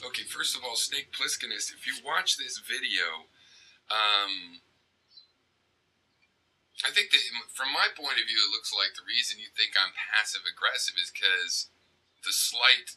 Okay, first of all, Snake Plisskenus, if you watch this video, I think that from my point of view, it looks like the reason you think I'm passive-aggressive is because the slight,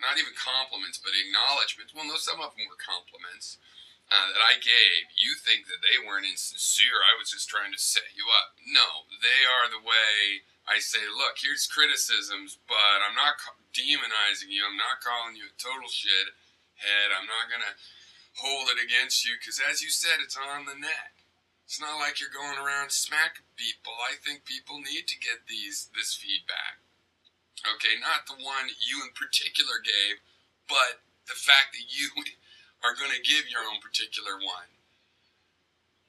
not even compliments, but acknowledgments, well, no, some of them were compliments, that I gave, you think that they weren't insincere. I was just trying to set you up. No, they are the way I say, look, here's criticisms, but I'm not demonizing you. I'm not calling you a total shithead. I'm not going to hold it against you, because as you said, it's on the net. It's not like you're going around smacking people. I think people need to get this feedback. Okay, not the one you in particular gave, but the fact that you are going to give your own particular one.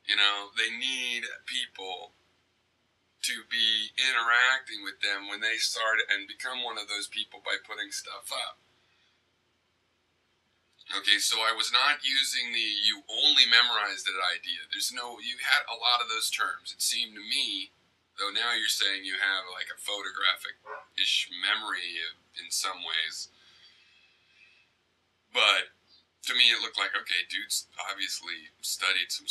You know, they need people to be interacting with them when they start and become one of those people by putting stuff up. Okay, so I was not using the you only memorized it idea. You had a lot of those terms. It seemed to me, though now you're saying you have like a photographic-ish memory in some ways. But to me it looked like, okay, dude's obviously studied some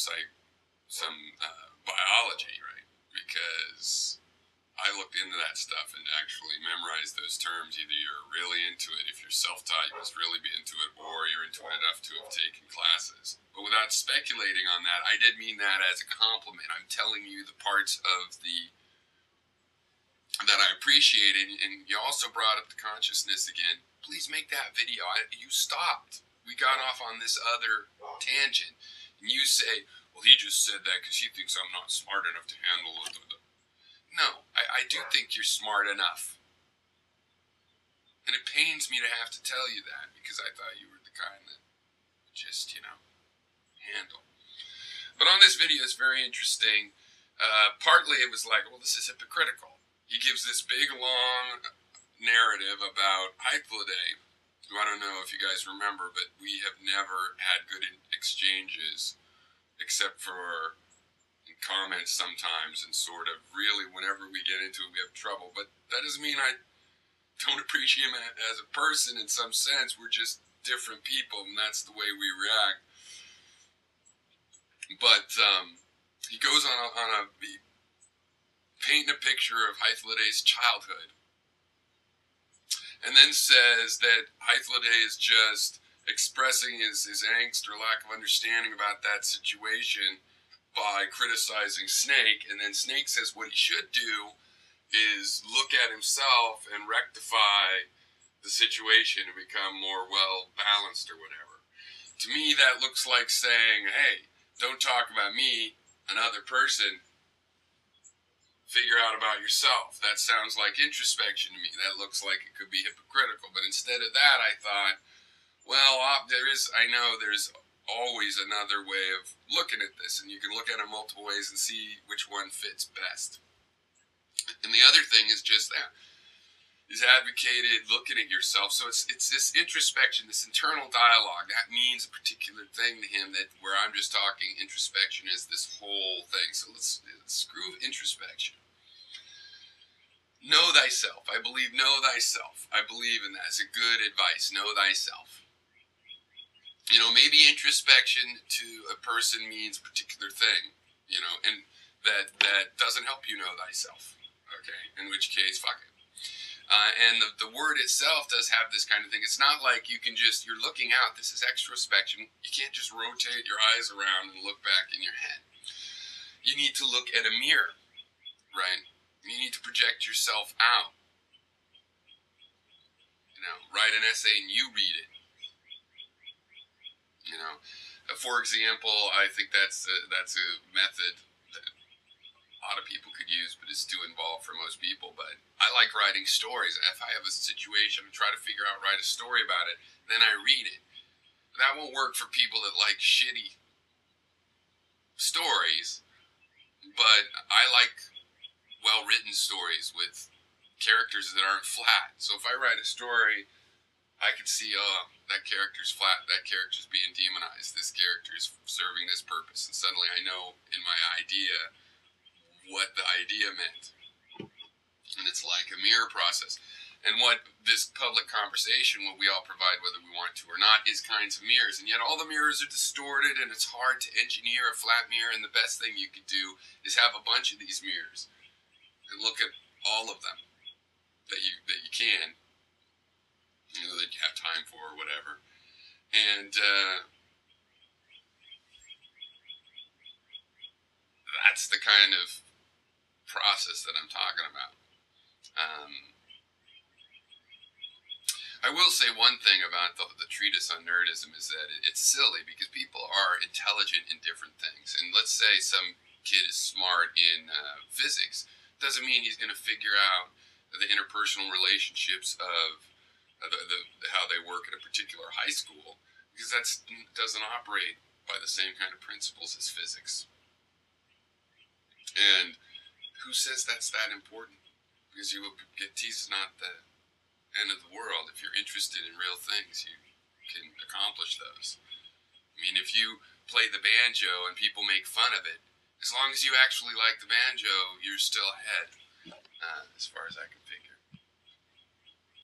biology, right? Because I looked into that stuff and actually memorized those terms. Either you're really into it, if you're self-taught, you must really be into it, or you're into it enough to have taken classes. But without speculating on that, I did mean that as a compliment. I'm telling you the parts of that I appreciated, and you also brought up the consciousness again. Please make that video. You stopped. We got off on this other tangent, and you say, well, he just said that because he thinks I'm not smart enough to handle it. No, I do think you're smart enough. And it pains me to have to tell you that, because I thought you were the kind that just, handle. But on this video, it's very interesting. Partly it was like, well, this is hypocritical. He gives this big, long narrative about Hythloday, who I don't know if you guys remember, but we have never had good exchanges, except for comments sometimes, and sort of really whenever we get into it we have trouble. But that doesn't mean I don't appreciate him as a person. In some sense, we're just different people, and that's the way we react. But he goes on painting a picture of Hythloday's childhood, and then says that Hythloday is just expressing his angst or lack of understanding about that situation by criticizing Snake, and then Snake says what he should do is look at himself and rectify the situation and become more well-balanced or whatever. To me, that looks like saying, hey, don't talk about me, another person. Figure out about yourself. That sounds like introspection to me. That looks like it could be hypocritical. But instead of that, I thought, well, I know there's always another way of looking at this, and you can look at it multiple ways and see which one fits best. And the other thing is just that is advocated looking at yourself. So it's this introspection, this internal dialogue. That means a particular thing to him, that where I'm just talking introspection is this whole thing. So let's screw introspection. Know thyself. I believe know thyself. I believe in that. It's a good advice. Know thyself. Maybe introspection to a person means a particular thing, and that doesn't help you know thyself, okay? In which case, fuck it. And the word itself does have this kind of thing. It's not like you can you're looking out. This is extrospection. You can't just rotate your eyes around and look back in your head. You need to look at a mirror, right? You need to project yourself out. Write an essay and you read it. For example, I think that's a method that a lot of people could use, but it's too involved for most people. But I like writing stories. If I have a situation, I try to write a story about it, then I read it. That won't work for people that like shitty stories, but I like well-written stories with characters that aren't flat. So if I write a story, I can see, oh, that character's flat, that character's being demonized, this character is serving this purpose, and suddenly I know in my idea what the idea meant. And it's like a mirror process. And what this public conversation, what we all provide whether we want to or not, is kinds of mirrors. And yet all the mirrors are distorted, and it's hard to engineer a flat mirror, and the best thing you could do is have a bunch of these mirrors and look at all of them that you can, that you have time for or whatever. And that's the kind of process that I'm talking about. I will say one thing about the treatise on nerdism is that it's silly because people are intelligent in different things. And let's say some kid is smart in physics. Doesn't mean he's going to figure out the interpersonal relationships of how they work at a particular high school, because that doesn't operate by the same kind of principles as physics. And who says that's that important? Because Treatise is not the end of the world. If you're interested in real things, you can accomplish those. I mean, if you play the banjo and people make fun of it, as long as you actually like the banjo, you're still ahead, as far as I can figure.